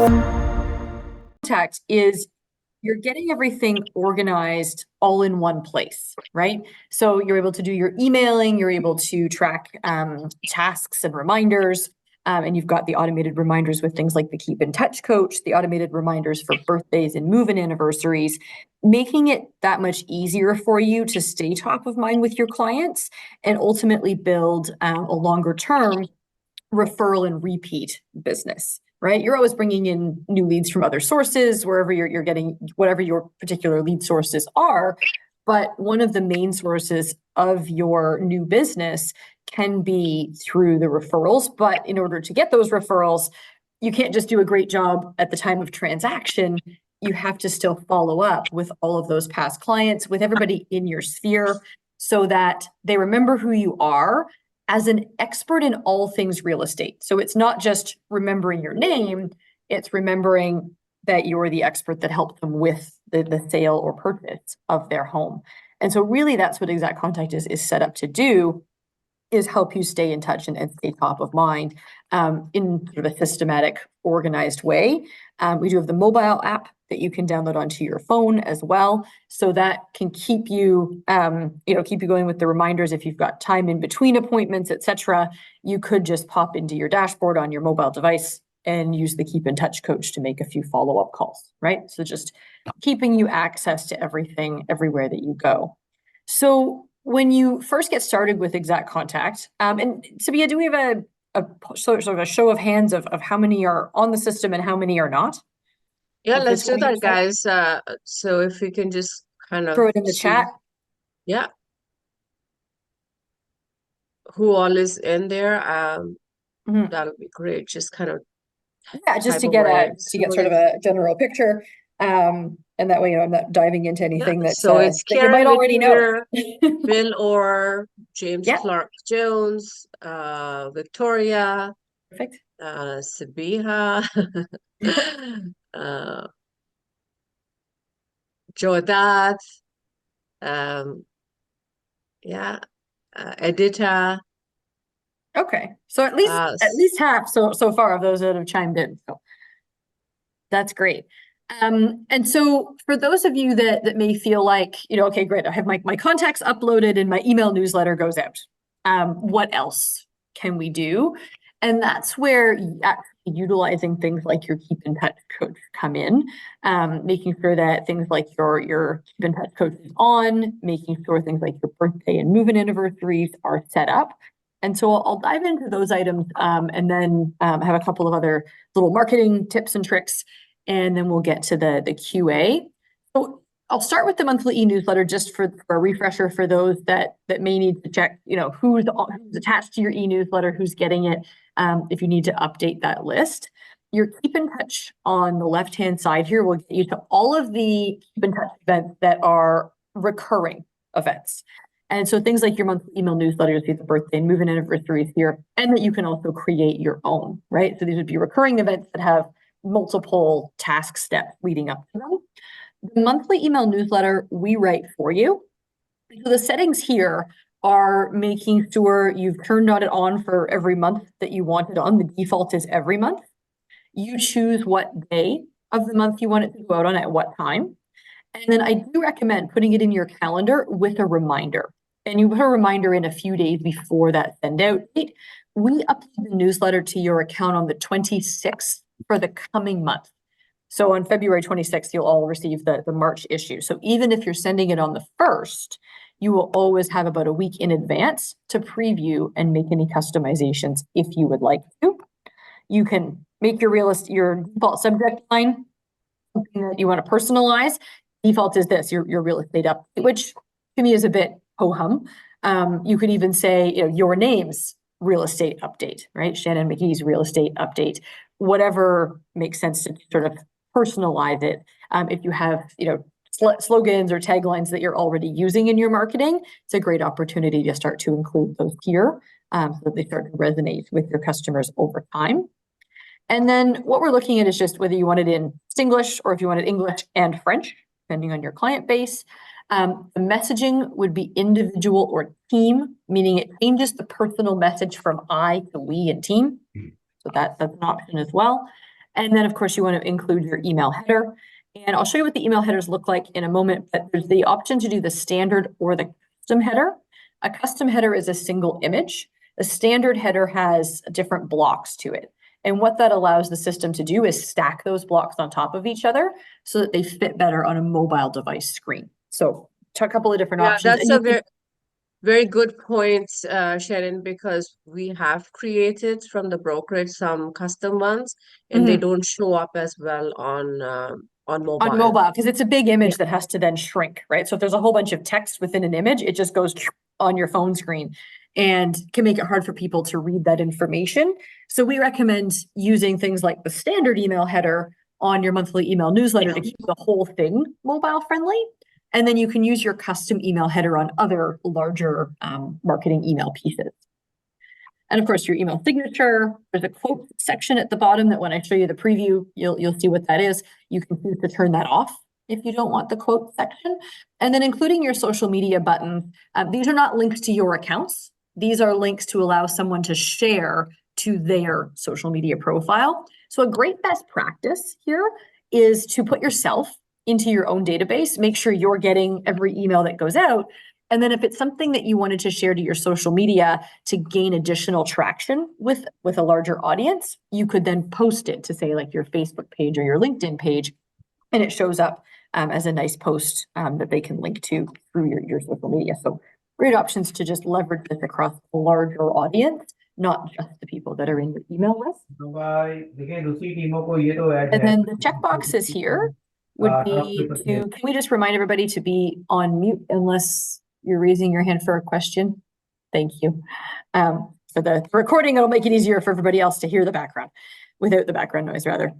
Contact is you're getting everything organized all in one place, right? So you're able to do your emailing, you're able to track tasks and reminders, and you've got the automated reminders with things like the Keep in Touch coach, the automated reminders for birthdays and move-in anniversaries, making it that much easier for you to stay top of mind with your clients and ultimately build a longer term referral and repeat business. Right? You're always bringing in new leads from other sources, wherever you're getting whatever your particular lead sources are. But one of the main sources of your new business can be through the referrals. But in order to get those referrals, you can't just do a great job at the time of transaction. You have to still follow up with all of those past clients, with everybody in your sphere, so that they remember who you are as an expert in all things real estate. So it's not just remembering your name, it's remembering that you're the expert that helped them with the sale or purchase of their home. And so really that's what Exact Contact is set up to do, is help you stay in touch and stay top of mind in sort of a systematic, organized way. We do have the mobile app that you can download onto your phone as well. So that can keep you, keep you going with the reminders. If you've got time in between appointments, etc., you could just pop into your dashboard on your mobile device and use the Keep in Touch coach to make a few follow-up calls, right? So just keeping you access to everything, everywhere that you go. So when you first get started with Exact Contact, and Sabiha, do we have a sort of a show of hands of how many are on the system and how many are not? Yeah, let's do that, guys. So if we can just kind of throw it in the chat. Yeah. Who all is in there? That would be great. Just kind of just to get sort of a general picture. And that way, I'm not diving into anything that, so it's that you might already know. Bill Orr, James Clark Jones, Victoria, perfect, Sabiha, Jordat, Edita. Okay, so at least half so far of those that have chimed in. So that's great. And so for those of you that may feel like, okay, great, I have my contacts uploaded and my email newsletter goes out. What else can we do? And that's where utilizing things like your Keep in Touch coach come in, making sure that things like your Keep in Touch coach is on, making sure things like your birthday and move-in anniversaries are set up. And so I'll dive into those items and then have a couple of other little marketing tips and tricks, and then we'll get to the QA. So I'll start with the monthly e-newsletter just for a refresher for those that may need to check, who's attached to your e-newsletter, who's getting it, if you need to update that list. Your Keep in Touch on the left-hand side here will get you to all of the Keep in Touch events that are recurring events. And so things like your monthly email newsletters, the birthday and move-in anniversaries here, and that you can also create your own, right? So these would be recurring events that have multiple task steps leading up to them. The monthly email newsletter we write for you. So the settings here are making sure you've turned it on for every month that you want it on. The default is every month. You choose what day of the month you want it to go out on at what time. And then I do recommend putting it in your calendar with a reminder. And you put a reminder in a few days before that send out date. We upload the newsletter to your account on the 26th for the coming month. So on February 26th, you'll all receive the March issue. So even if you're sending it on the 1st, you will always have about a week in advance to preview and make any customizations if you would like to. You can make your default subject line something that you want to personalize. Default is this, your real estate update, which to me is a bit ho-hum. You could even say, your name's real estate update, right? Shannon McGee's real estate update, whatever makes sense to sort of personalize it. If you have, slogans or taglines that you're already using in your marketing, it's a great opportunity to start to include those here so that they start to resonate with your customers over time. And then what we're looking at is just whether you want it in English or if you want it English and French, depending on your client base. The messaging would be individual or team, meaning it changes the personal message from I to we and team. So that's an option as well. And then of course you want to include your email header. And I'll show you what the email headers look like in a moment, but there's the option to do the standard or the custom header. A custom header is a single image. A standard header has different blocks to it. And what that allows the system to do is stack those blocks on top of each other so that they fit better on a mobile device screen. So a couple of different options. That's a very good point, Sharon, because we have created from the brokerage some custom ones, and they don't show up as well on mobile. On mobile, because it's a big image that has to then shrink, right? So if there's a whole bunch of text within an image, it just goes on your phone screen and can make it hard for people to read that information. So we recommend using things like the standard email header on your monthly email newsletter to keep the whole thing mobile friendly. And then you can use your custom email header on other larger marketing email pieces. And of course, your email signature, there's a quote section at the bottom that when I show you the preview, you'll see what that is. You can choose to turn that off if you don't want the quote section. And then including your social media button. These are not links to your accounts. These are links to allow someone to share to their social media profile. So a great best practice here is to put yourself into your own database, make sure you're getting every email that goes out. And then if it's something that you wanted to share to your social media to gain additional traction with a larger audience, you could then post it to say like your Facebook page or your LinkedIn page, and it shows up as a nice post that they can link to through your social media. So great options to just leverage this across a larger audience, not just the people that are in your email list. And then the checkboxes here would be to, can we just remind everybody to be on mute unless you're raising your hand for a question? Thank you. For the recording, it'll make it easier for everybody else to hear the background, without the background noise rather.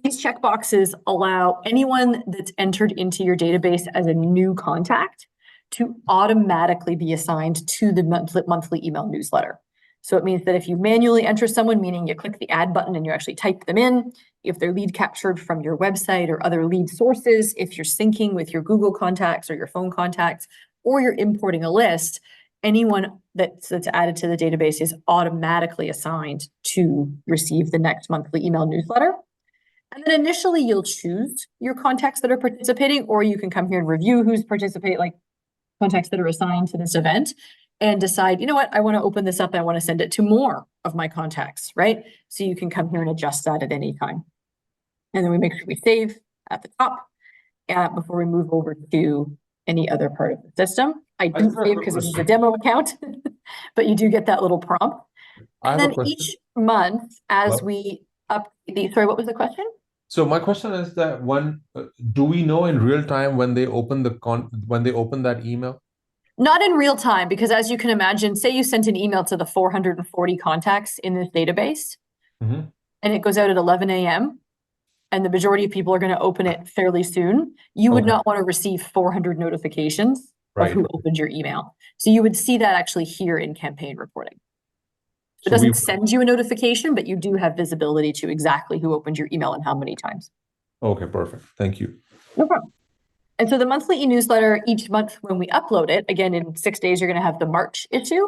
These checkboxes allow anyone that's entered into your database as a new contact to automatically be assigned to the monthly email newsletter. So it means that if you manually enter someone, meaning you click the add button and you actually type them in, if they're lead captured from your website or other lead sources, if you're syncing with your Google contacts or your phone contacts, or you're importing a list, anyone that's added to the database is automatically assigned to receive the next monthly email newsletter. And then initially you'll choose your contacts that are participating, or you can come here and review who's participate, like contacts that are assigned to this event, and decide, you know what, I want to open this up. I want to send it to more of my contacts, right? So you can come here and adjust that at any time. And then we make sure we save at the top before we move over to any other part of the system. I didn't save because this is a demo account, but you do get that little prompt. And then each month as we update the, sorry, what was the question? So my question is that do we know in real time when they open that email? Not in real time, because as you can imagine, say you sent an email to the 440 contacts in this database, and it goes out at 11 a.m. and the majority of people are going to open it fairly soon. You would not want to receive 400 notifications of who opened your email. So you would see that actually here in campaign reporting. It doesn't send you a notification, but you do have visibility to exactly who opened your email and how many times. Okay, perfect. Thank you. No problem. And so the monthly e-newsletter, each month when we upload it, again, in 6 days, you're going to have the March issue.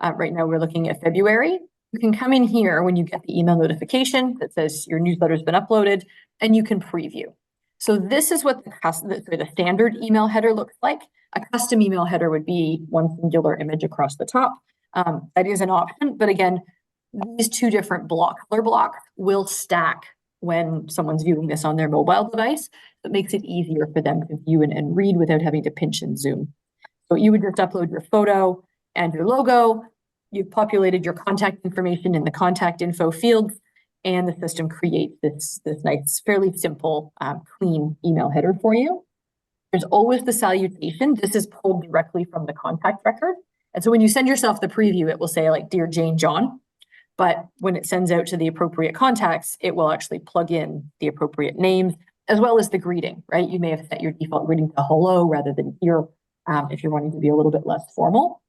Right now, we're looking at February. You can come in here when you get the email notification that says your newsletter has been uploaded, and you can preview. So this is what the standard email header looks like. A custom email header would be one singular image across the top. That is an option. But again, these two different color blocks will stack when someone's viewing this on their mobile device. It makes it easier for them to view and read without having to pinch and zoom. So you would just upload your photo and your logo. You've populated your contact information in the contact info field, and the system creates this nice, fairly simple, clean email header for you. There's always the salutation. This is pulled directly from the contact record. And so when you send yourself the preview, it will say like, Dear Jane John. But when it sends out to the appropriate contacts, it will actually plug in the appropriate names as well as the greeting, right? You may have set your default greeting to hello rather than dear if you're wanting to be a little bit less formal.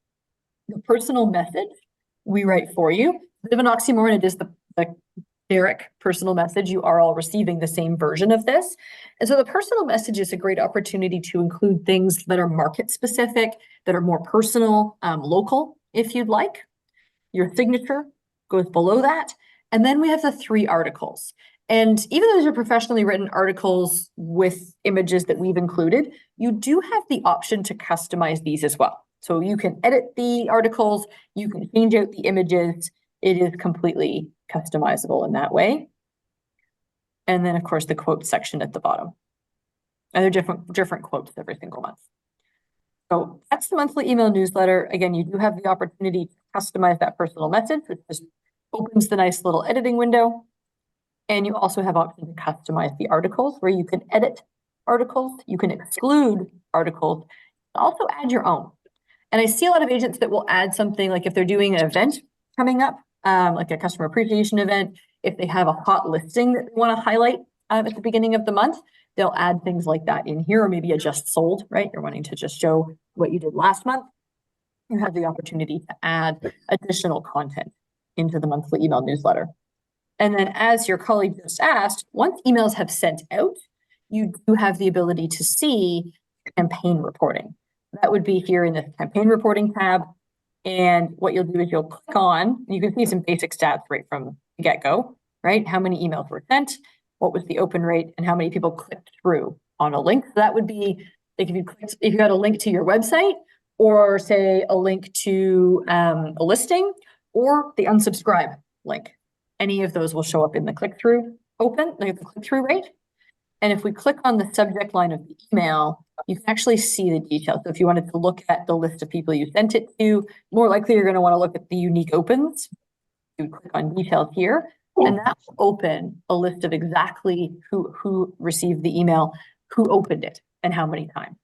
The personal message we write for you. A bit of an oxymoron, it is the generic personal message. You are all receiving the same version of this. And so the personal message is a great opportunity to include things that are market specific, that are more personal, local, if you'd like. Your signature goes below that. And then we have the 3 articles. And even though those are professionally written articles with images that we've included, you do have the option to customize these as well. So you can edit the articles, you can change out the images. It is completely customizable in that way. And then of course the quote section at the bottom. And they're different quotes every single month. So that's the monthly email newsletter. Again, you do have the opportunity to customize that personal message, which just opens the nice little editing window. And you also have option to customize the articles where you can edit articles, you can exclude articles, also add your own. And I see a lot of agents that will add something like if they're doing an event coming up, like a customer appreciation event, if they have a hot listing that they want to highlight at the beginning of the month, they'll add things like that in here, or maybe a just sold, right? You're wanting to just show what you did last month. You have the opportunity to add additional content into the monthly email newsletter. And then as your colleague just asked, once emails have sent out, you do have the ability to see campaign reporting. That would be here in the campaign reporting tab. And what you'll do is you'll click on, you can see some basic stats right from the get-go, right? How many emails were sent, what was the open rate, and how many people clicked through on a link. So that would be like if you had a link to your website, or say a link to a listing, or the unsubscribe link. Any of those will show up in the click-through the click-through rate. And if we click on the subject line of the email, you can actually see the details. So if you wanted to look at the list of people you sent it to, more likely you're going to want to look at the unique opens. You click on details here, and that will open a list of exactly who received the email, who opened it, and how many times,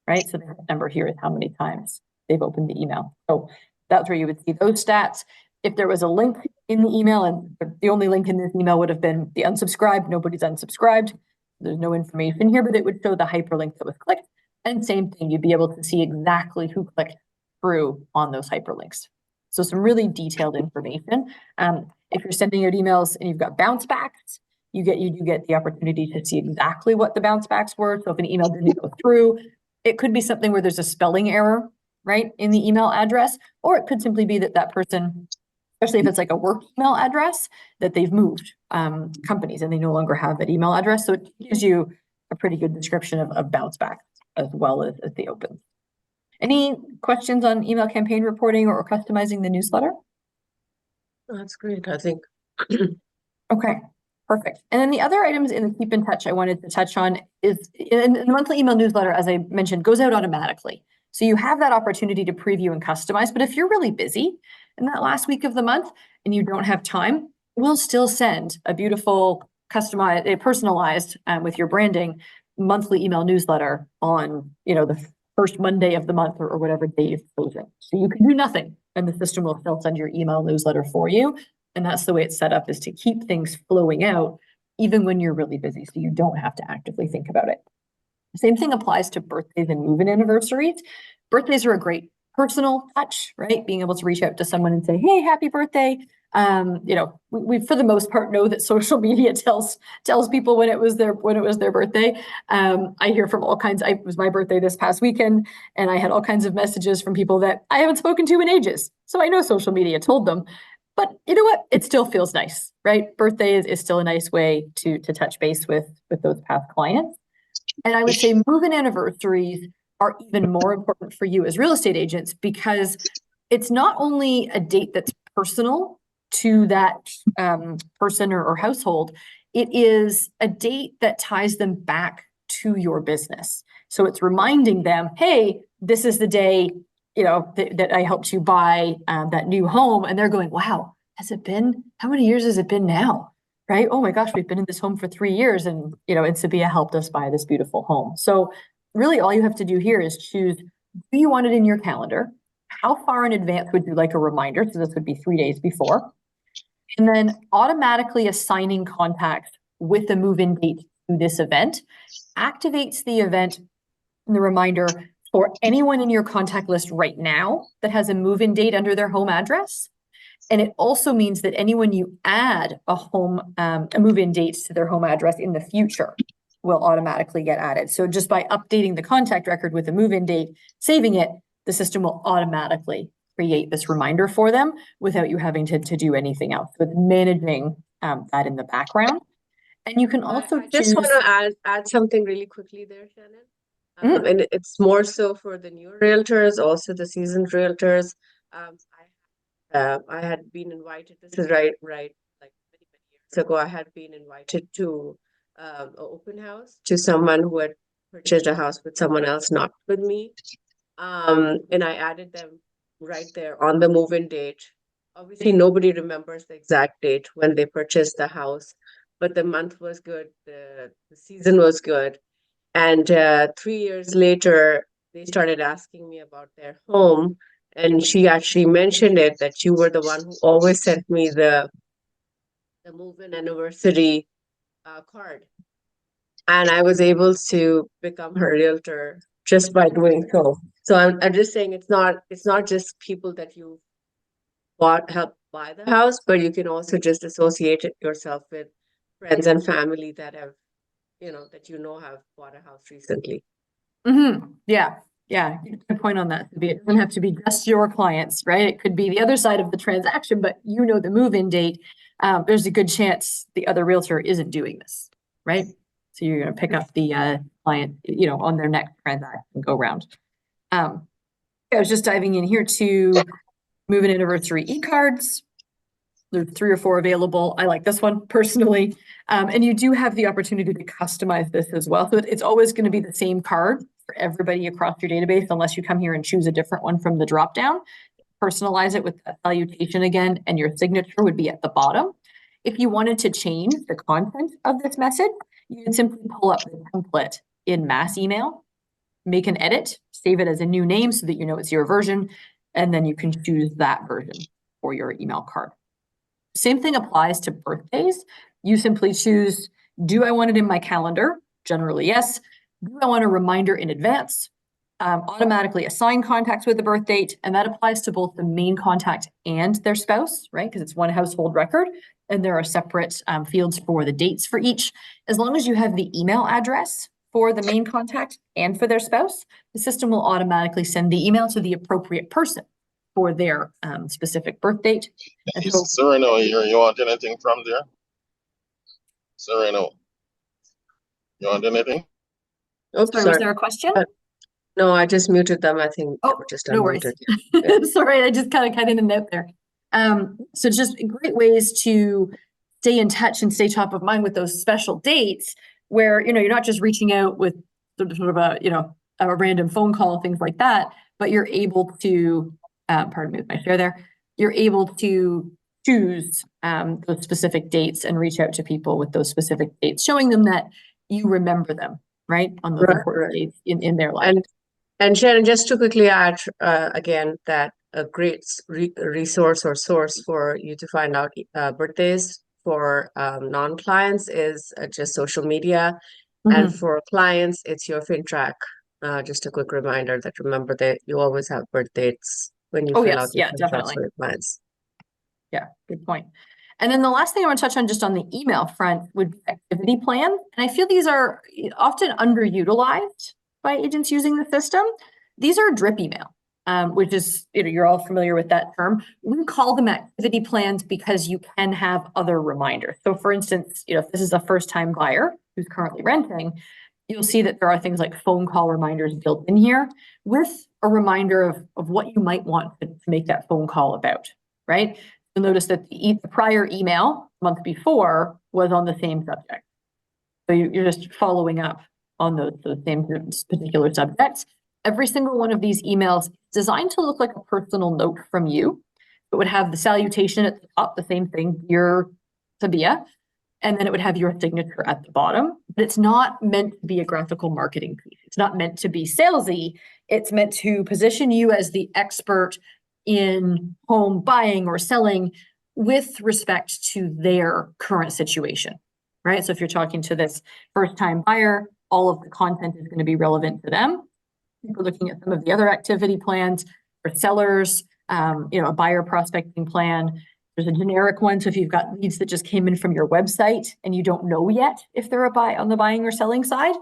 right? So the number here is how many times they've opened the email. So that's where you would see those stats. If there was a link in the email, and the only link in this email would have been the unsubscribed, nobody's unsubscribed. There's no information here, but it would show the hyperlink that was clicked. And same thing, you'd be able to see exactly who clicked through on those hyperlinks. So some really detailed information. If you're sending out emails and you've got bounce backs, you do get the opportunity to see exactly what the bounce backs were. So if an email didn't go through, it could be something where there's a spelling error, right, in the email address, or it could simply be that person, especially if it's like a work email address, that they've moved companies and they no longer have that email address. So it gives you a pretty good description of bounce back as well as the open. Any questions on email campaign reporting or customizing the newsletter? That's great, I think. Okay, perfect. And then the other items in the keep in touch I wanted to touch on is in the monthly email newsletter, as I mentioned, goes out automatically. So you have that opportunity to preview and customize, but if you're really busy in that last week of the month and you don't have time, we'll still send a beautiful, customized, personalized with your branding monthly email newsletter on, the first Monday of the month or whatever day you've chosen. So you can do nothing and the system will still send your email newsletter for you. And that's the way it's set up, is to keep things flowing out even when you're really busy, so you don't have to actively think about it. Same thing applies to birthdays and move-in anniversaries. Birthdays are a great personal touch, right? Being able to reach out to someone and say, hey, happy birthday. We for the most part know that social media tells people when it was their birthday. I hear from all kinds. It was my birthday this past weekend, and I had all kinds of messages from people that I haven't spoken to in ages. So I know social media told them, but you know what? It still feels nice, right? Birthday is still a nice way to touch base with those past clients. And I would say move-in anniversaries are even more important for you as real estate agents, because it's not only a date that's personal to that person or household, it is a date that ties them back to your business. So it's reminding them, hey, this is the day, that I helped you buy that new home. And they're going, wow, how many years has it been now? Right? Oh my gosh, we've been in this home for 3 years, and Sabiha helped us buy this beautiful home. So really all you have to do here is choose, do you want it in your calendar? How far in advance would you like a reminder? So this would be 3 days before. And then automatically assigning contacts with the move-in date to this event activates the event and the reminder for anyone in your contact list right now that has a move-in date under their home address. And it also means that anyone you add a move-in date to their home address in the future will automatically get added. So just by updating the contact record with the move-in date, saving it, the system will automatically create this reminder for them without you having to do anything else. So it's managing that in the background. And you can also I just want to add something really quickly there, Shannon. And it's more so for the new realtors, also the seasoned realtors. I had been invited, this is right, like many, many years ago, I had been invited to an open house to someone who had purchased a house with someone else, not with me. And I added them right there on the move-in date. Obviously, nobody remembers the exact date when they purchased the house, but the month was good, the season was good. And 3 years later, they started asking me about their home. And she actually mentioned it that you were the one who always sent me the move-in anniversary card. And I was able to become her realtor just by doing so. So I'm just saying it's not just people that you help buy the house, but you can also just associate yourself with friends and family that have, that have bought a house recently. Yeah. Yeah. Good point on that. It doesn't have to be just your clients, right? It could be the other side of the transaction, but the move-in date. There's a good chance the other realtor isn't doing this, right? So you're going to pick up the client, on their next transaction go round. I was just diving in here to move-in anniversary e-cards. There's 3 or 4 available. I like this one personally. And you do have the opportunity to customize this as well. So it's always going to be the same card for everybody across your database, unless you come here and choose a different one from the drop-down. Personalize it with that salutation again, and your signature would be at the bottom. If you wanted to change the content of this message, you can simply pull up the template in mass email, make an edit, save it as a new name so that it's your version, and then you can choose that version for your email card. Same thing applies to birthdays. You simply choose, do I want it in my calendar? Generally, yes. Do I want a reminder in advance? Automatically assign contacts with the birth date, and that applies to both the main contact and their spouse, right? Because it's one household record, and there are separate fields for the dates for each. As long as you have the email address for the main contact and for their spouse, the system will automatically send the email to the appropriate person for their specific birth date. And so, Sereno, you want anything from there? Sereno, you want anything? Oops, sorry, was there a question? No, I just muted them. I think they were just no worries. Yeah. Sorry, I just kind of cut in and out there. So just great ways to stay in touch and stay top of mind with those special dates where, you're not just reaching out with sort of a random phone call, things like that, but you're able to, pardon me with my share there, you're able to choose those specific dates and reach out to people with those specific dates, showing them that you remember them, right? On those important dates in their life. And Shannon, just to quickly add again that a great resource or source for you to find out birthdays for non-clients is just social media. And for clients, it's your FinTrack. Just a quick reminder that remember that you always have birth dates when you fill out your FinTracks for your clients. Yeah, good point. And then the last thing I want to touch on just on the email front would be activity plan. And I feel these are often underutilized by agents using the system. These are drip email, which is, you're all familiar with that term. We call them activity plans because you can have other reminders. So for instance, if this is a first-time buyer who's currently renting, you'll see that there are things like phone call reminders built in here with a reminder of what you might want to make that phone call about, right? You'll notice that the prior email month before was on the same subject. So you're just following up on those same particular subjects. Every single one of these emails is designed to look like a personal note from you. It would have the salutation at the top, the same thing, dear Sabiha, and then it would have your signature at the bottom. But it's not meant to be a graphical marketing piece. It's not meant to be salesy. It's meant to position you as the expert in home buying or selling with respect to their current situation, right? So if you're talking to this first-time buyer, all of the content is going to be relevant to them. If we're looking at some of the other activity plans for sellers, a buyer prospecting plan. There's a generic one. So if you've got leads that just came in from your website and you don't know yet if they're on the buying or selling side,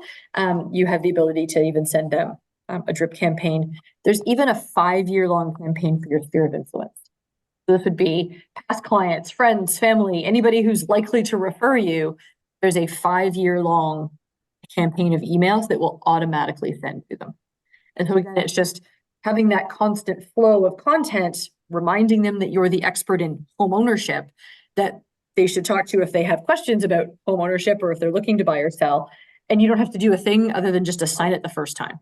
you have the ability to even send them a drip campaign. There's even a 5-year-long campaign for your sphere of influence. So this would be past clients, friends, family, anybody who's likely to refer you. there's a 5-year-long campaign of emails that will automatically send to them. And so again, it's just having that constant flow of content, reminding them that you're the expert in home ownership, that they should talk to you if they have questions about home ownership or if they're looking to buy or sell. And you don't have to do a thing other than just assign it the first time.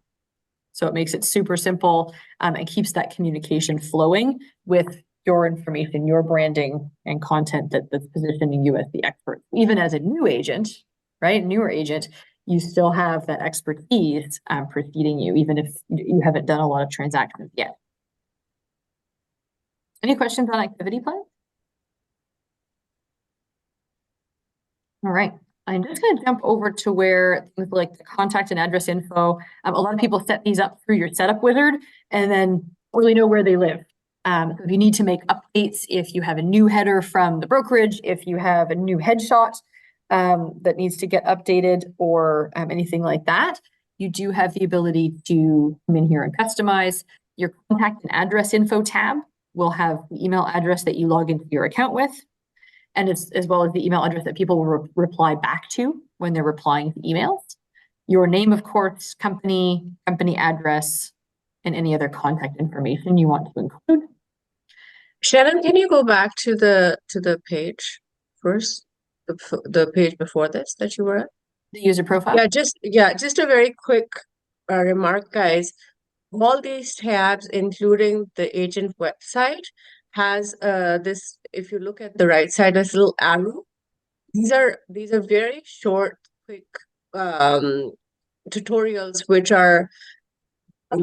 So it makes it super simple and keeps that communication flowing with your information, your branding and content that's positioning you as the expert. Even as a new agent, right? Newer agent, you still have that expertise preceding you, even if you haven't done a lot of transactions yet. Any questions on activity plan? All right. I'm just going to jump over to where things like the contact and address info. A lot of people set these up through your setup wizard and then really know where they live. So if you need to make updates, if you have a new header from the brokerage, if you have a new headshot that needs to get updated or anything like that, you do have the ability to come in here and customize. Your contact and address info tab will have the email address that you log into your account with, and it's as well as the email address that people will reply back to when they're replying to emails. Your name, of course, company address, and any other contact information you want to include. Shannon, can you go back to the page first, the page before this that you were at? The user profile? Just a very quick remark, guys. All these tabs, including the agent website, has this, if you look at the right side, this little arrow. These are very short, quick tutorials, which are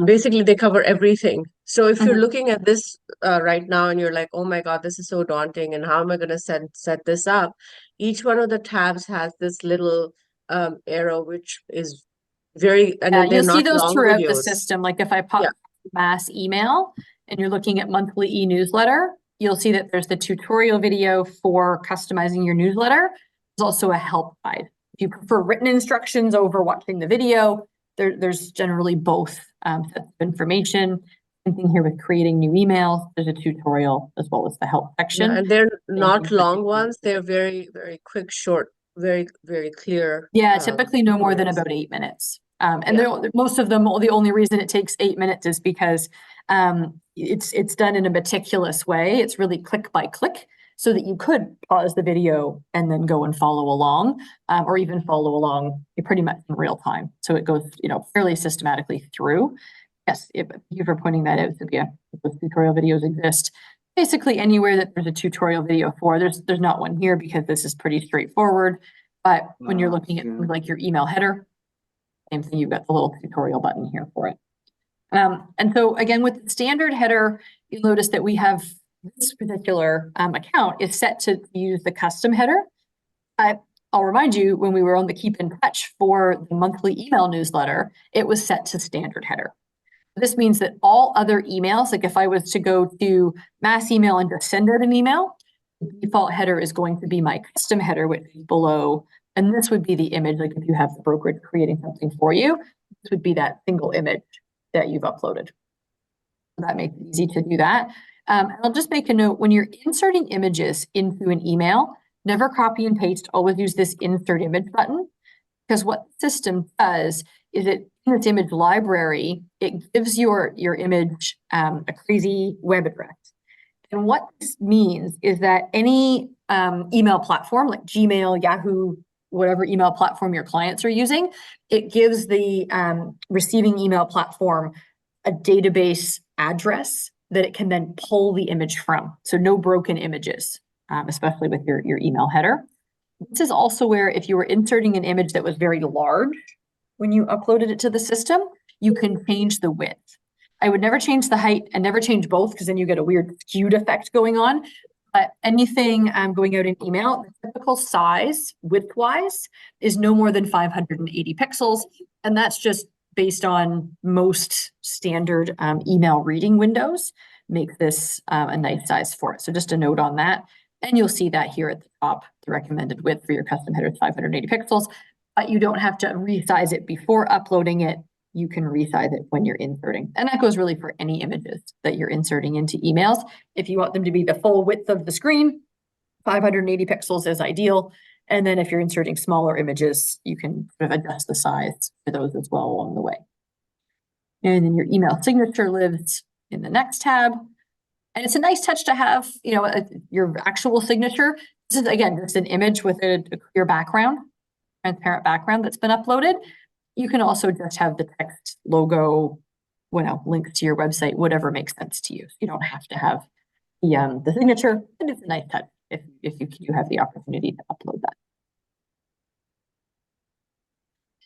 basically they cover everything. So if you're looking at this right now and you're like, oh my God, this is so daunting, and how am I going to set this up? Each one of the tabs has this little arrow, which is very, and you'll they're see not those long throughout the videos. system. Like if I pop mass email and you're looking at monthly e-newsletter, you'll see that there's the tutorial video for customizing your newsletter. There's also a help guide. If you prefer written instructions over watching the video, there's generally both sets of information. Same thing here with creating new emails. There's a tutorial as well as the help section. And they're not long ones. They're very, very quick, short, very, very clear. Yeah, typically no more than about 8 minutes. Most of them, the only reason it takes 8 minutes is because it's done in a meticulous way. It's really click by click, so that you could pause the video and then go and follow along, or even follow along pretty much in real time. So it goes, fairly systematically through. Yes, thank you for pointing that out, Sabiha. Those tutorial videos exist. Basically anywhere that there's a tutorial video for, there's not one here because this is pretty straightforward. But when you're looking at things like your email header, same thing, you've got the little tutorial button here for it. And so again, with the standard header, you'll notice that we have this particular account is set to use the custom header. I'll remind you, when we were on the Keep in Touch for the monthly email newsletter, it was set to standard header. This means that all other emails, like if I was to go to mass email and just send out an email, the default header is going to be my custom header, which is below. And this would be the image, like if you have the brokerage creating something for you, this would be that single image that you've uploaded. That makes it easy to do that. And I'll just make a note, when you're inserting images into an email, never copy and paste, always use this insert image button, because what the system does is it, in its image library, it gives your image a crazy web address. And what this means is that any email platform like Gmail, Yahoo, whatever email platform your clients are using, it gives the receiving email platform a database address that it can then pull the image from. So no broken images, especially with your email header. This is also where if you were inserting an image that was very large, when you uploaded it to the system, you can change the width. I would never change the height and never change both, because then you get a weird skewed effect going on. But anything going out in email, the typical size width-wise is no more than 580 pixels. And that's just based on most standard email reading windows, make this a nice size for it. So just a note on that. And you'll see that here at the top, the recommended width for your custom header is 580 pixels, but you don't have to resize it before uploading it. You can resize it when you're inserting. And that goes really for any images that you're inserting into emails. If you want them to be the full width of the screen, 580 pixels is ideal. And then if you're inserting smaller images, you can sort of adjust the size for those as well along the way. And then your email signature lives in the next tab. And it's a nice touch to have, you know, your actual signature. This is, again, just an image with a clear background, transparent background that's been uploaded. You can also just have the text, logo, links to your website, whatever makes sense to you. You don't have to have the signature, but it's a nice touch if you do have the opportunity to upload that.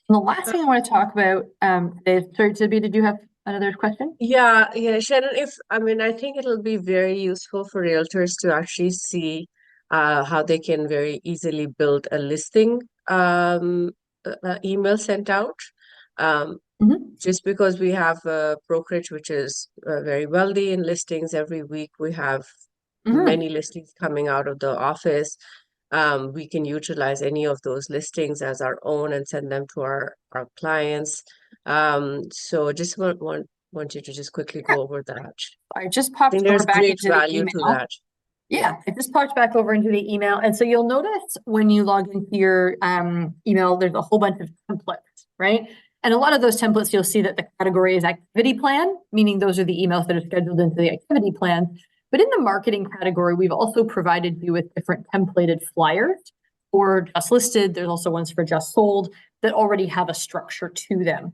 And the last thing I want to talk about today, sorry, Sabiha, did you have another question? Yeah, Shannon, I think it'll be very useful for realtors to actually see how they can very easily build a listing email sent out. Just because we have a brokerage which is very wealthy in listings. Every week we have many listings coming out of the office. We can utilize any of those listings as our own and send them to our clients. So just want you to just quickly go over that. I just popped there's back great into value the to email. that. Yeah, it just popped back over into the email. And so you'll notice when you log into your email, there's a whole bunch of templates, right? And a lot of those templates, you'll see that the category is activity plan, meaning those are the emails that are scheduled into the activity plan. But in the marketing category, we've also provided you with different templated flyers for just listed. There's also ones for just sold that already have a structure to them.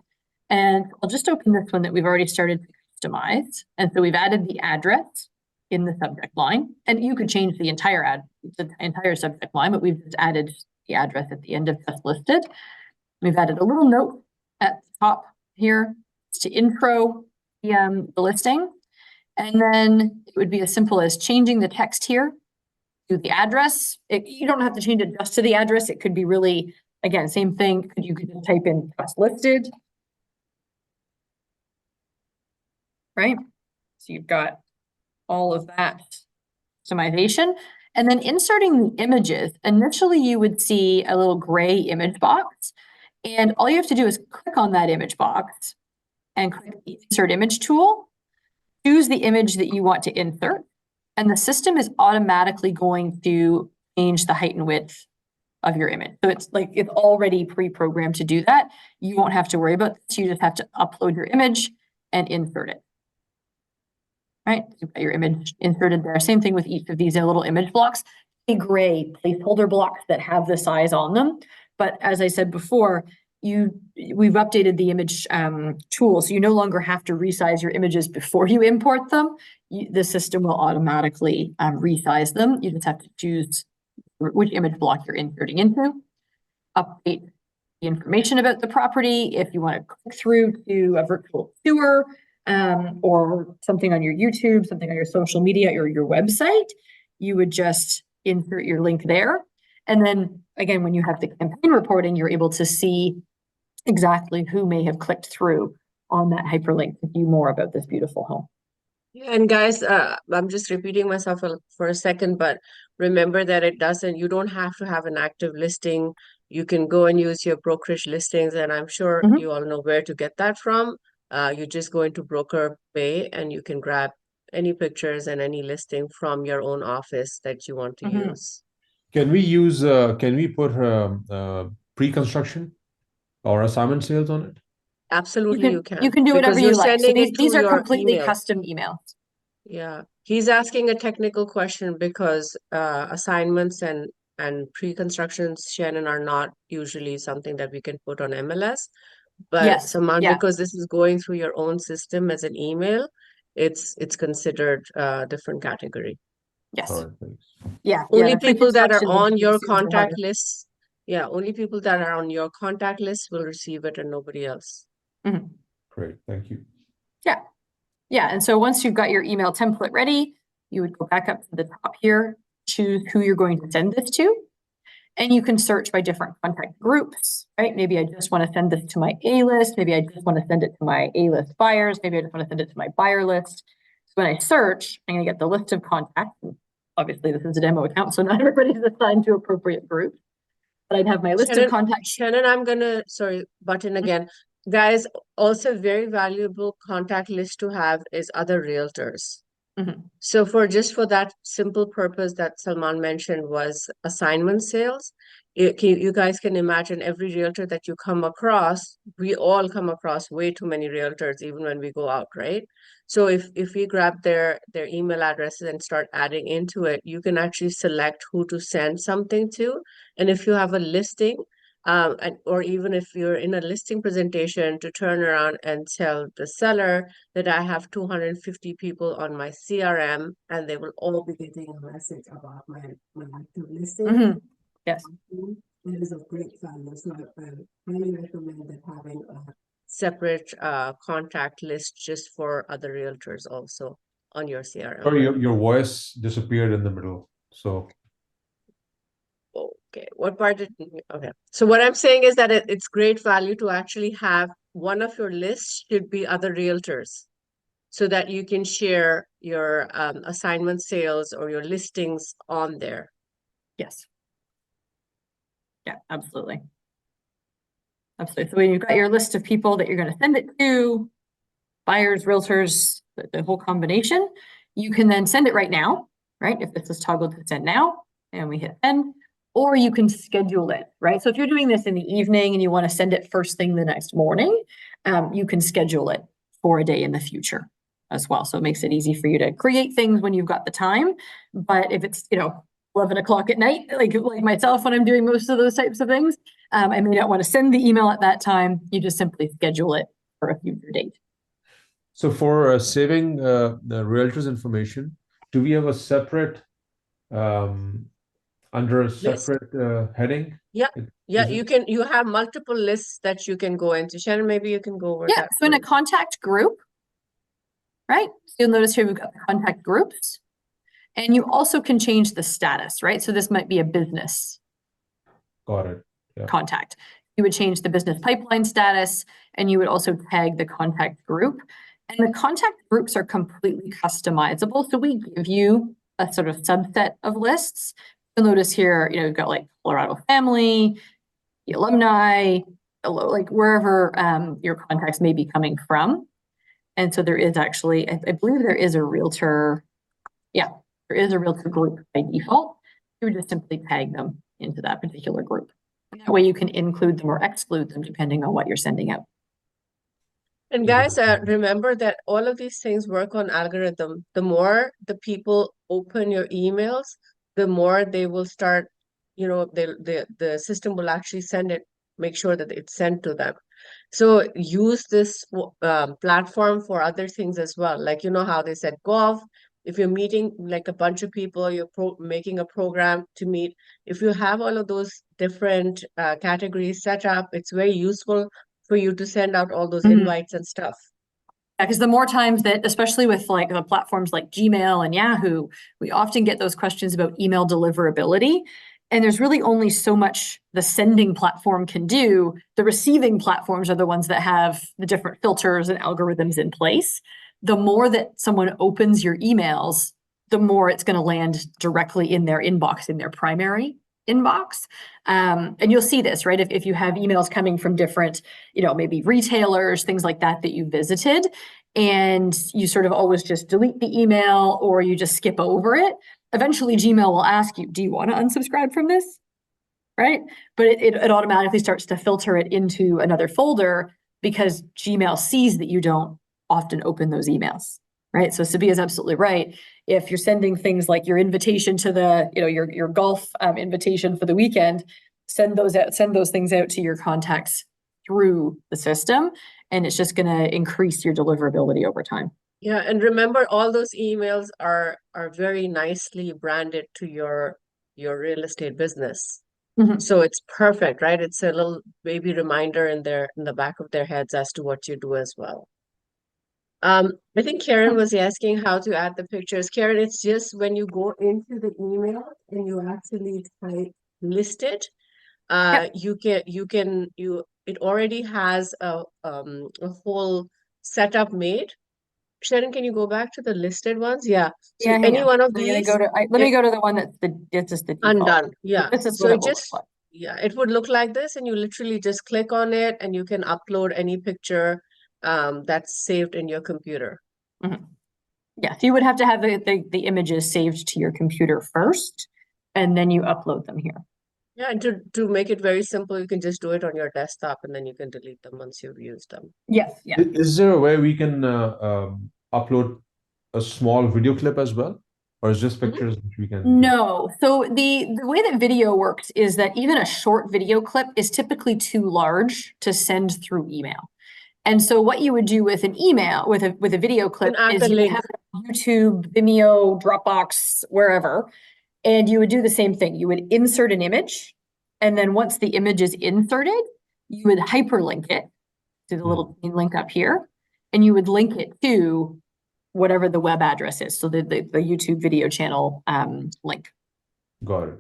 And I'll just open this one that we've already started to customize. And so we've added the address in the subject line, and you could change the entire subject line, but we've just added the address at the end of just listed. We've added a little note at the top here to intro the listing. And then it would be as simple as changing the text here to the address. You don't have to change it just to the address. It could be really, again, same thing. You could just type in just listed. Right? So you've got all of that customization. And then inserting the images, initially you would see a little gray image box. And all you have to do is click on that image box and click the insert image tool, choose the image that you want to insert, and the system is automatically going to change the height and width of your image. So it's already pre-programmed to do that. You won't have to worry about this. You just have to upload your image and insert it. Right, you've got your image inserted there. Same thing with each of these little image blocks, gray placeholder blocks that have the size on them. But as I said before, we've updated the image tool, so you no longer have to resize your images before you import them. The system will automatically resize them. You just have to choose which image block you're inserting into, update the information about the property. If you want to click through to a virtual tour, or something on your YouTube, something on your social media or your website, you would just insert your link there. And then again, when you have the campaign reporting, you're able to see exactly who may have clicked through on that hyperlink to view more about this beautiful home. Yeah, and guys, I'm just repeating myself for a second, but remember that you don't have to have an active listing. You can go and use your brokerage listings, and I'm sure you all know where to get that from. You just go into Broker Pay and you can grab any pictures and any listing from your own office that you want to use. Can we put pre-construction or assignment sales on it? Absolutely, you can. You can do whatever you like. So these are completely email. custom emails. Yeah. He's asking a technical question because assignments and pre-constructions, Shannon, are not usually something that we can put on MLS. But yes, because this is going through your own system as an email, it's considered a different category. Yes. All right, thanks. Yeah. Only people that are on your contact list. Yeah, only people that are on your contact list will receive it and nobody else. Great, thank you. Yeah. Yeah. And so once you've got your email template ready, you would go back up to the top here, choose who you're going to send this to. And you can search by different contact groups, right? Maybe I just want to send this to my A list. Maybe I just want to send it to my A list buyers. Maybe I just want to send it to my buyer list. So when I search, I'm going to get the list of contacts. And obviously, this is a demo account, so not everybody's assigned to appropriate group. But I'd have my list of contacts. Shannon, I'm going to, button again. Guys, also very valuable contact list to have is other realtors. So for that simple purpose that Salman mentioned was assignment sales, You guys can imagine every realtor that you come across, we all come across way too many realtors, even when we go out, right? So if we grab their email addresses and start adding into it, you can actually select who to send something to. And if you have a listing, or even if you're in a listing presentation, to turn around and tell the seller that I have 250 people on my CRM, and they will all be getting a message about my active listing. Yes. It is of great value. So I highly recommend that having a separate contact list just for other realtors also on your CRM. Sorry, your voice disappeared in the middle. So okay, what part did okay? So what I'm saying is that it's great value to actually have one of your lists should be other realtors, so that you can share your assignment sales or your listings on there. Yes. Yeah, absolutely. Absolutely. So when you've got your list of people that you're going to send it to, buyers, realtors, the whole combination, you can then send it right now, right? If this is toggled to send now and we hit send, or you can schedule it, right? So if you're doing this in the evening and you want to send it first thing the next morning, you can schedule it for a day in the future as well. So it makes it easy for you to create things when you've got the time. But if it's, 11 o'clock at night, like myself, when I'm doing most of those types of things, I may not want to send the email at that time. You just simply schedule it for a future date. So for saving the realtor's information, do we have a separate under a separate heading? Yeah. You have multiple lists that you can go into. Shannon, maybe you can go over that. So in a contact group, right? So you'll notice here we've got the contact groups. And you also can change the status, right? So this might be a business contact. You would change the business pipeline status, and you would also tag the contact group. And the contact groups are completely customizable. So we give you a sort of subset of lists. You'll notice here, you've got like Colorado family, the alumni, like wherever your contacts may be coming from. And so there is actually, I believe there is a realtor. Yeah. There is a realtor group by default. You would just simply tag them into that particular group. And that way you can include them or exclude them depending on what you're sending out. And guys, remember that all of these things work on algorithm. The more the people open your emails, the more they will start, the system will actually send it, make sure that it's sent to them. So use this platform for other things as well. Like, how they said golf. If you're meeting like a bunch of people, you're making a program to meet. If you have all of those different categories set up, it's very useful for you to send out all those invites and stuff. Yeah, because the more times that, especially with like the platforms like Gmail and Yahoo, we often get those questions about email deliverability. And there's really only so much the sending platform can do. The receiving platforms are the ones that have the different filters and algorithms in place. The more that someone opens your emails, the more it's going to land directly in their inbox, in their primary inbox. And you'll see this, right? If you have emails coming from different, maybe retailers, things like that you visited, and you sort of always just delete the email or you just skip over it, eventually Gmail will ask you, do you want to unsubscribe from this? Right? But it automatically starts to filter it into another folder because Gmail sees that you don't often open those emails, right? So Sabiha is absolutely right. If you're sending things like your invitation to the, your golf invitation for the weekend, send those things out to your contacts through the system, and it's just going to increase your deliverability over time. Yeah, and remember, all those emails are very nicely branded to your real estate business. So it's perfect, right? It's a little baby reminder in the back of their heads as to what you do as well. I think Karen was asking how to add the pictures. Karen, it's just when you go into the email and you actually type listed, it already has a whole setup made. Sharon, can you go back to the listed ones? Yeah. So any one of these. Let me go to the one that's just the default. Undone. Yeah. So this is what it will look like. Yeah, it would look like this, and you literally just click on it and you can upload any picture that's saved in your computer. Yeah, so you would have to have the images saved to your computer first, and then you upload them here. Yeah, and to make it very simple, you can just do it on your desktop and then you can delete them once you've used them. Yes, yeah. Is there a way we can upload a small video clip as well? Or is just pictures which we can? No. So the way that video works is that even a short video clip is typically too large to send through email. And so what you would do with an email, with a video clip is you would have YouTube, Vimeo, Dropbox, wherever, and you would do the same thing. You would insert an image, and then once the image is inserted, you would hyperlink it to the little link up here, and you would link it to whatever the web address is. So the YouTube video channel link. Got it.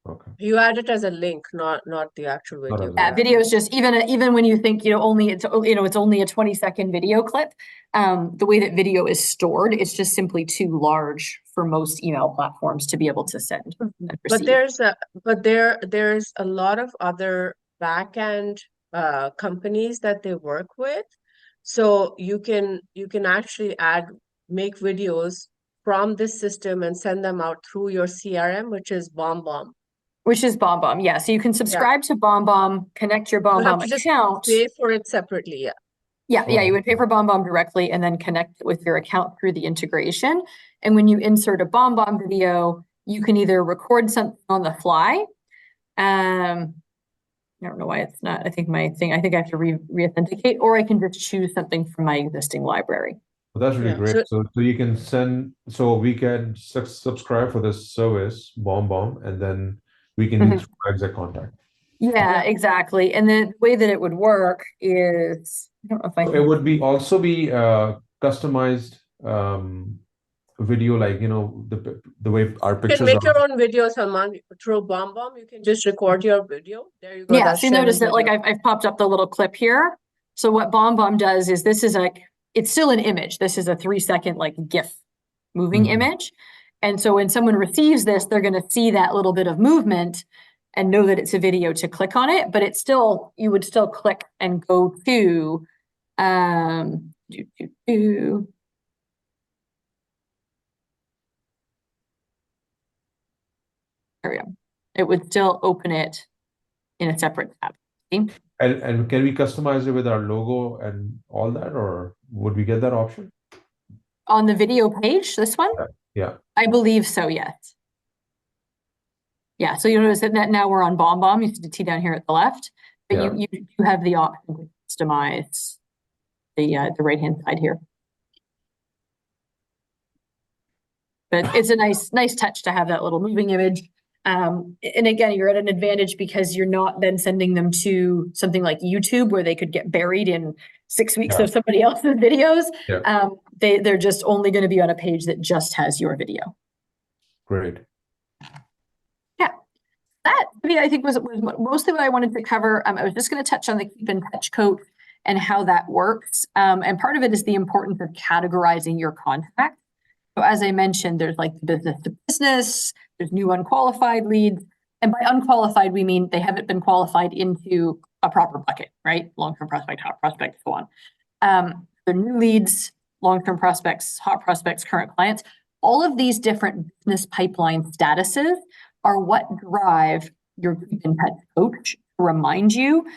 Okay. You add it as a link, not the actual video. Yeah, video is just even when you think only it's only a 20-second video clip. The way that video is stored, it's just simply too large for most email platforms to be able to send. But there's a lot of other back-end companies that they work with, so you can actually make videos from this system and send them out through your CRM, which is BombBomb. Which is BombBomb, yeah. So you can subscribe to BombBomb, connect your BombBomb account. Pay for it separately, yeah. Yeah, you would pay for BombBomb directly and then connect with your account through the integration. And when you insert a BombBomb video, you can either record something on the fly. I don't know why it's not. I think I have to re-authenticate, or I can just choose something from my existing library. Well, that's really great. So you can we can subscribe for this service, BombBomb, and then we can use iXact contact. Yeah, exactly. And the way that it would work is, I don't know if it would also be customized video, like the way our pictures. You can make your own videos, Salman, through BombBomb. You can just record your video. There you go. Yeah, so you notice that I've popped up the little clip here. So what BombBomb does is it's still an image. This is a 3-second GIF moving image. And so when someone receives this, they're going to see that little bit of movement and know that it's a video to click on it, but you would still click and go to, there we go. It would still open it in a separate tab. See? And can we customize it with our logo and all that, or would we get that option? On the video page, this one? Yeah. I believe so, yes. Yeah, so you notice that now we're on BombBomb. You see the T down here at the left, but you have the option to customize the right-hand side here. But it's a nice touch to have that little moving image. And again, you're at an advantage because you're not then sending them to something like YouTube where they could get buried in 6 weeks of somebody else's videos. Yeah. They're just only going to be on a page that just has your video. Great. Yeah. That, I think was mostly what I wanted to cover. I was just going to touch on the keep in touch code and how that works. And part of it is the importance of categorizing your contacts. So as I mentioned, there's the business to business, there's new unqualified leads. And by unqualified, we mean they haven't been qualified into a proper bucket, right? Long-term prospect, hot prospect, so on. They're new leads, long-term prospects, hot prospects, current clients. All of these different business pipeline statuses are what drive your keep in touch coach to remind you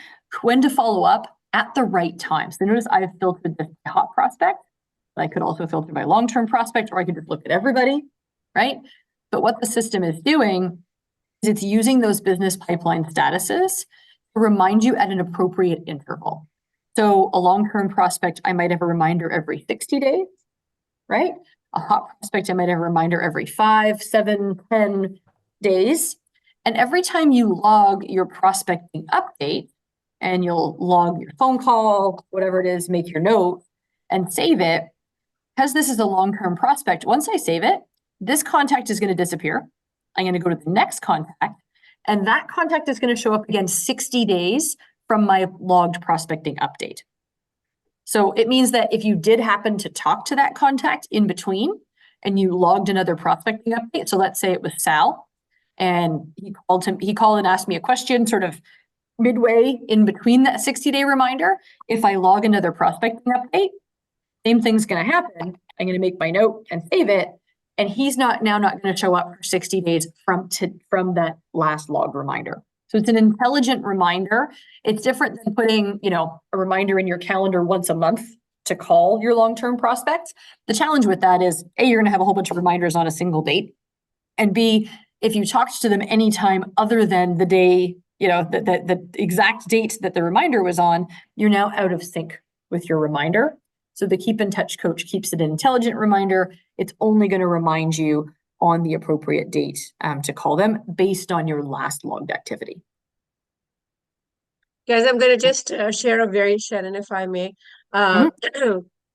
when to follow up at the right time. So notice I've filtered this hot prospect. I could also filter by long-term prospect, or I could just look at everybody, right? But what the system is doing is it's using those business pipeline statuses to remind you at an appropriate interval. So a long-term prospect, I might have a reminder every 60 days, right? A hot prospect, I might have a reminder every 5, 7, 10 days. And every time you log your prospecting update, and you'll log your phone call, whatever it is, make your note and save it, because this is a long-term prospect, once I save it, this contact is going to disappear. I'm going to go to the next contact, and that contact is going to show up again 60 days from my logged prospecting update. So it means that if you did happen to talk to that contact in between and you logged another prospecting update, so let's say it was Sal, and he called and asked me a question sort of midway in between that 60-day reminder, if I log another prospecting update, same thing's going to happen. I'm going to make my note and save it. And he's not going to show up for 60 days from that last log reminder. So it's an intelligent reminder. It's different than putting, a reminder in your calendar once a month to call your long-term prospects. The challenge with that is A, you're going to have a whole bunch of reminders on a single date. And B, if you talked to them anytime other than the day, the exact date that the reminder was on, you're now out of sync with your reminder. So the Keep in Touch coach keeps it an intelligent reminder. It's only going to remind you on the appropriate date to call them based on your last logged activity. Guys, I'm going to just share a very, Shannon, if I may,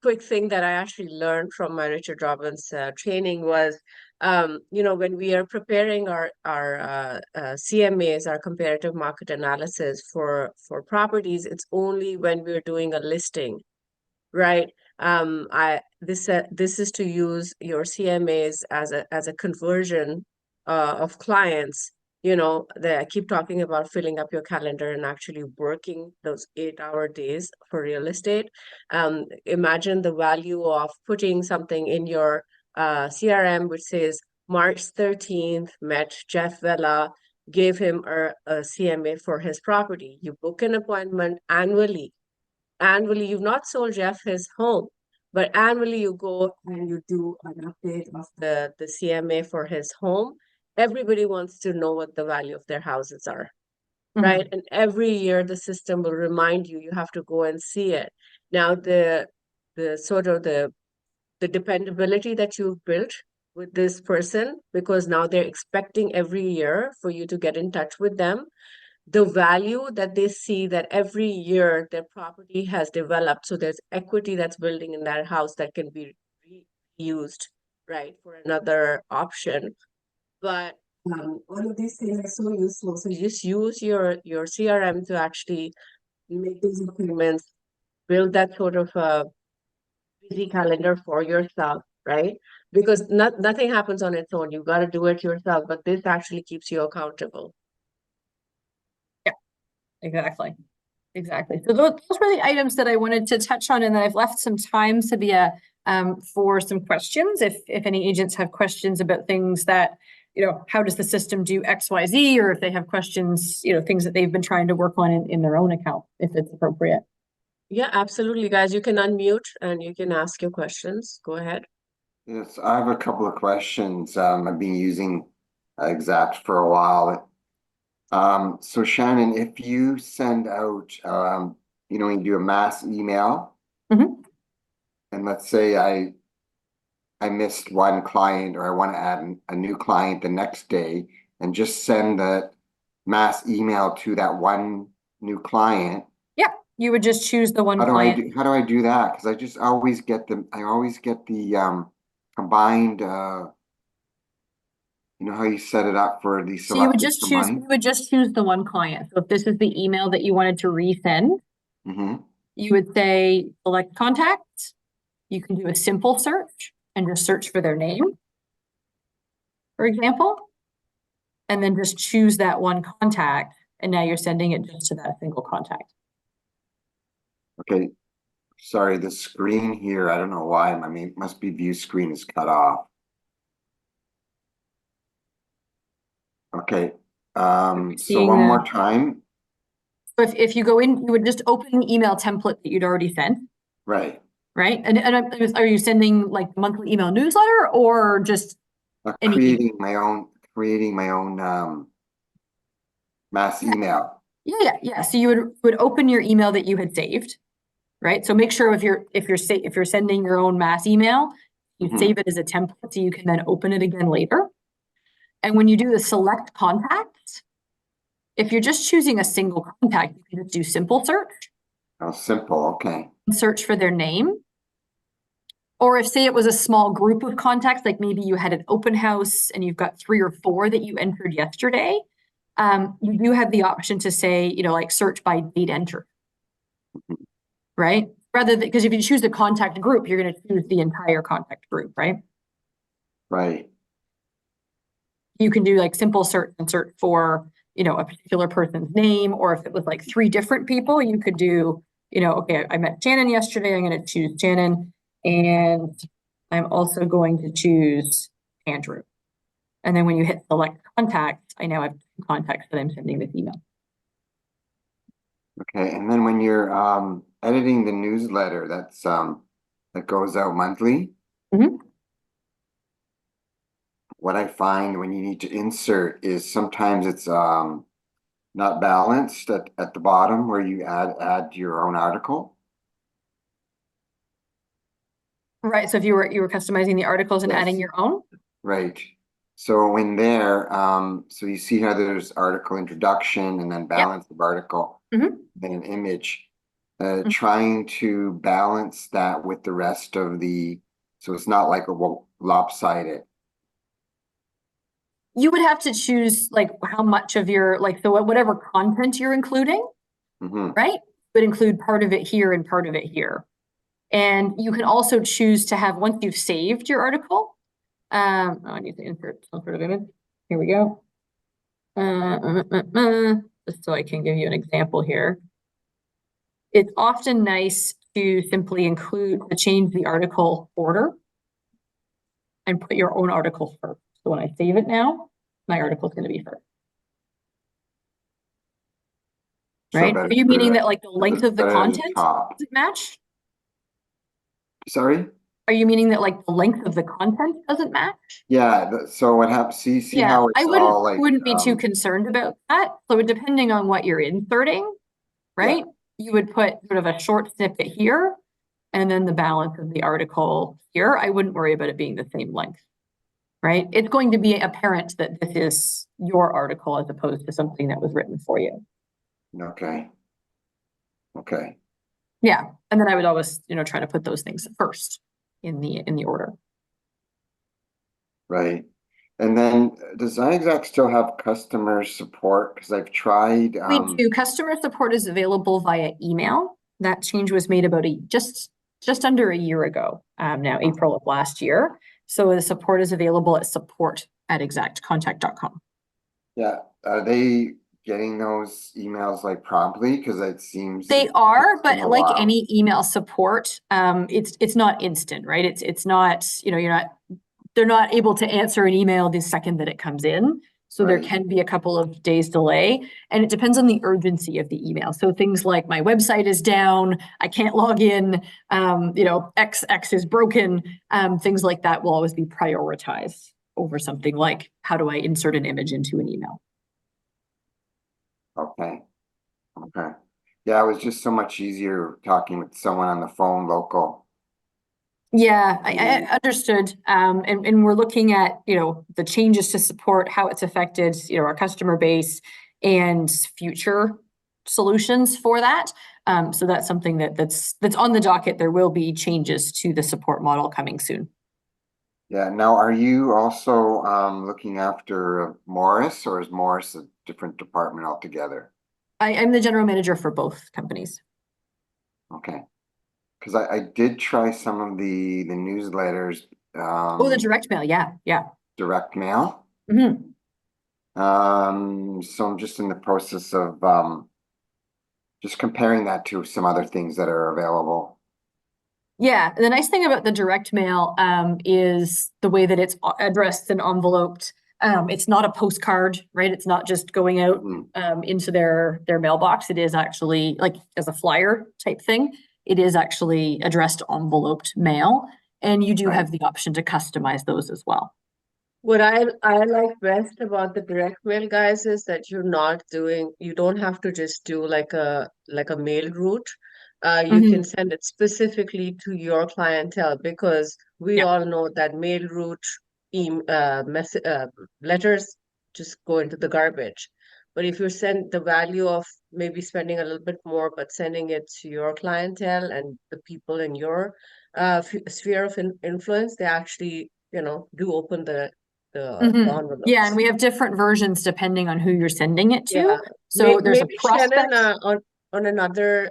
quick thing that I actually learned from my Richard Robbins training was, when we are preparing our CMAs, our comparative market analysis for properties, it's only when we're doing a listing, right? This is to use your CMAs as a conversion of clients. I keep talking about filling up your calendar and actually working those 8-hour days for real estate. Imagine the value of putting something in your CRM, which says March 13th, met Jeff Vella, gave him a CMA for his property. You book an appointment annually. Annually, you've not sold Jeff his home, but annually you go and you do an update of the CMA for his home. Everybody wants to know what the value of their houses are, right? And every year the system will remind you have to go and see it. Now the dependability that you've built with this person, because now they're expecting every year for you to get in touch with them, the value that they see that every year their property has developed. So there's equity that's building in that house that can be used, right, for another option. But all of these things are so useful. So you just use your CRM to actually make these appointments, build that sort of a busy calendar for yourself, right? Because nothing happens on its own. You've got to do it yourself, but this actually keeps you accountable. Yeah, exactly. So those were the items that I wanted to touch on, and then I've left some time, Sabiha, for some questions. If any agents have questions about things that, how does the system do X, Y, Z, or if they have questions, things that they've been trying to work on in their own account, if it's appropriate. Yeah, absolutely, guys. You can unmute and you can ask your questions. Go ahead. Yes, I have a couple of questions. I've been using iXact for a while. So Shannon, if you send out, you do a mass email, and let's say I missed one client, or I want to add a new client the next day, and just send the mass email to that one new client. Yeah, you would just choose the one client. How do I do that? Because I always get the combined. You know how you set it up for the So you would just choose the one client. So if this is the email that you wanted to resend, you would say select contacts. You can do a simple search and just search for their name, for example, and then just choose that one contact. And now you're sending it just to that single contact. Okay. Sorry, the screen here, I don't know why. I mean, it must be view screen is cut off. Okay. So one more time. So if you go in, you would just open the email template that you'd already sent. Right. Right. And are you sending like monthly email newsletter or just creating my own mass email? Yeah. So you would open your email that you had saved, right? So make sure if you're sending your own mass email, you save it as a template so you can then open it again later. And when you do the select contacts, if you're just choosing a single contact, you can just do simple search. Oh, simple. Okay. Search for their name. Or if, say, it was a small group of contacts, like maybe you had an open house and you've got 3 or 4 that you entered yesterday, you do have the option to say, like search by date entered, right? Rather than, because if you choose the contact group, you're going to choose the entire contact group, right? Right. You can do like simple search and search for, a particular person's name, or if it was like 3 different people, you could do, okay, I met Shannon yesterday, I'm going to choose Shannon. And I'm also going to choose Andrew. And then when you hit select contact, I now have context that I'm sending this email. Okay, and then when you're editing the newsletter that's that goes out monthly, Mhm. what I find when you need to insert is sometimes it's not balanced at the bottom where you add your own article. Right. So if you were customizing the articles and adding Yes. your own. Right. So in there, so you see how there's article introduction and then balance of article, Mhm. then an image. Mhm. Trying to balance that with the rest of so it's not like a lopsided. You would have to choose like how much of your, like, so whatever content you're including, right? Would include part of it here and part of it here. And you can also choose to have, once you've saved your article, I need to insert some sort of image. Here we go. Just so I can give you an example here. It's often nice to simply change the article order and put your own article first. So when I save it now, my article is going to be first. Right? Are you meaning that like the length of the content doesn't match? Sorry? Are you meaning that like the length of the content doesn't match? Yeah, so what happens, see how it's all like wouldn't be too concerned about that. So depending on what you're inserting, right? You would put sort of a short snippet here and then the balance of the article here. I wouldn't worry about it being the same length, right? It's going to be apparent that this is your article as opposed to something that was written for you. Okay. Okay. Yeah. And then I would always, try to put those things first in the order. Right. And then does iXact still have customer support? Because I've tried. We do. Customer support is available via email. That change was made about just under a year ago, now April of last year. So the support is available at support@exactcontact.com. Yeah. Are they getting those emails like promptly? Because it seems they are, but like any email support, it's not instant, right? It's not, they're not able to answer an email the second that it comes in. So there can be a couple of days delay, and it depends on the urgency of the email. So things like my website is down, I can't log in, X is broken, things like that will always be prioritized over something like how do I insert an image into an email? Okay. Okay. Yeah, it was just so much easier talking with someone on the phone local. Yeah, I understood. And we're looking at, the changes to support, how it's affected, our customer base and future solutions for that. So that's something that's on the docket. There will be changes to the support model coming soon. Yeah. Now, are you also looking after Morris, or is Morris a different department altogether? I'm the general manager for both companies. Okay. Because I did try some of the newsletters. The direct mail. Yeah. Direct mail. Mm-hmm. So I'm just in the process of just comparing that to some other things that are available. Yeah, the nice thing about the direct mail is the way that it's addressed and enveloped. It's not a postcard, right? It's not just going out into their mailbox. It is actually like as a flyer type thing. It is actually addressed enveloped mail, and you do have the option to customize those as well. What I like best about the direct mail, guys, is that you don't have to just do like a mail route. You can send it specifically to your clientele, because we all know that mail route letters just go into the garbage. But if you send the value of maybe spending a little bit more, but sending it to your clientele and the people in your sphere of influence, they actually, do open the envelopes. Yeah, and we have different versions depending on who you're sending it to. Yeah. So there's a prospect. Shannon, on another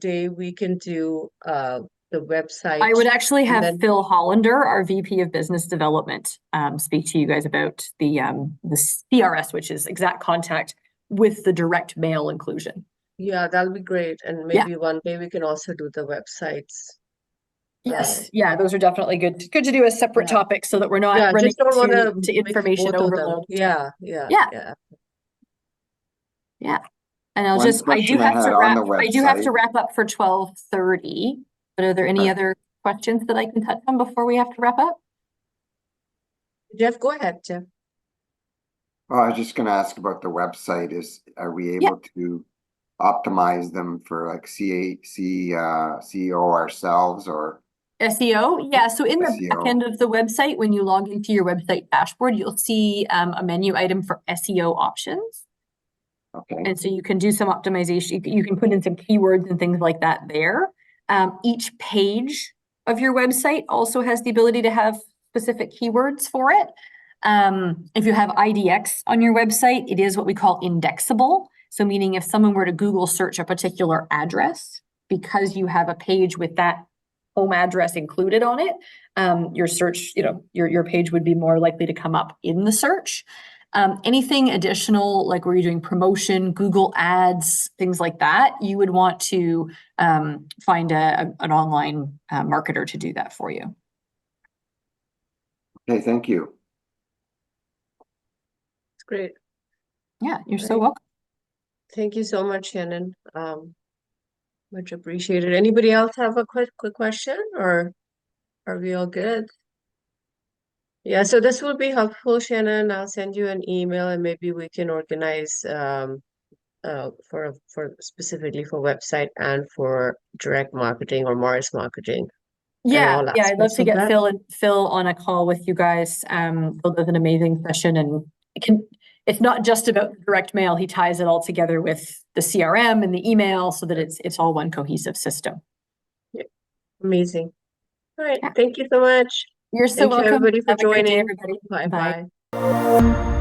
day we can do the website. I would actually have Phil Hollander, our VP of Business Development, speak to you guys about the CRS, which is Exact Contact, with the direct mail inclusion. Yeah, that'll be great. And maybe one day we can also do the websites. Yes, yeah, those are definitely good to do as separate topics so that we're not running just don't want to information overload. Yeah. Yeah. And I'll One just, I do question I have to had on wrap, the I do have to website- wrap up for 12:30. But are there any Okay. other questions that I can touch on before we have to wrap up? Jeff, go ahead, Jeff. Oh, I was just gonna ask about the website. Are we Yeah. able to optimize them for like SEO ourselves or SEO? Yeah, so in the back SEO? end of the website, when you log into your website dashboard, you'll see a menu item for SEO options. Okay, And so you can do some optimization. You can put in some keywords and things like that there. Each page of your website also has the ability to have specific keywords for it. If you have IDX on your website, it is what we call indexable. So meaning if someone were to Google search a particular address, because you have a page with that home address included on it, your search, your page would be more likely to come up in the search. Anything additional, like where you're doing promotion, Google ads, things like that, you would want to find an online marketer to do that for you. okay, thank you. It's great. Yeah, you're so Right. welcome. Thank you so much, Shannon. Much appreciated. Anybody else have a quick question, or are we all good? Yeah, so this will be helpful, Shannon. I'll send you an email and maybe we can organize for specifically for website and for direct marketing or Morris marketing. Yeah, all I'd love aspects to of get that. Phil on a call with you guys. Phil does an amazing session, and it's not just about direct mail. He ties it all together with the CRM and the email so that it's all one cohesive system. Amazing. All right, Yeah. thank you so much. You're so Thank you welcome. everybody for Have a great day, joining. everybody. Bye Bye. bye.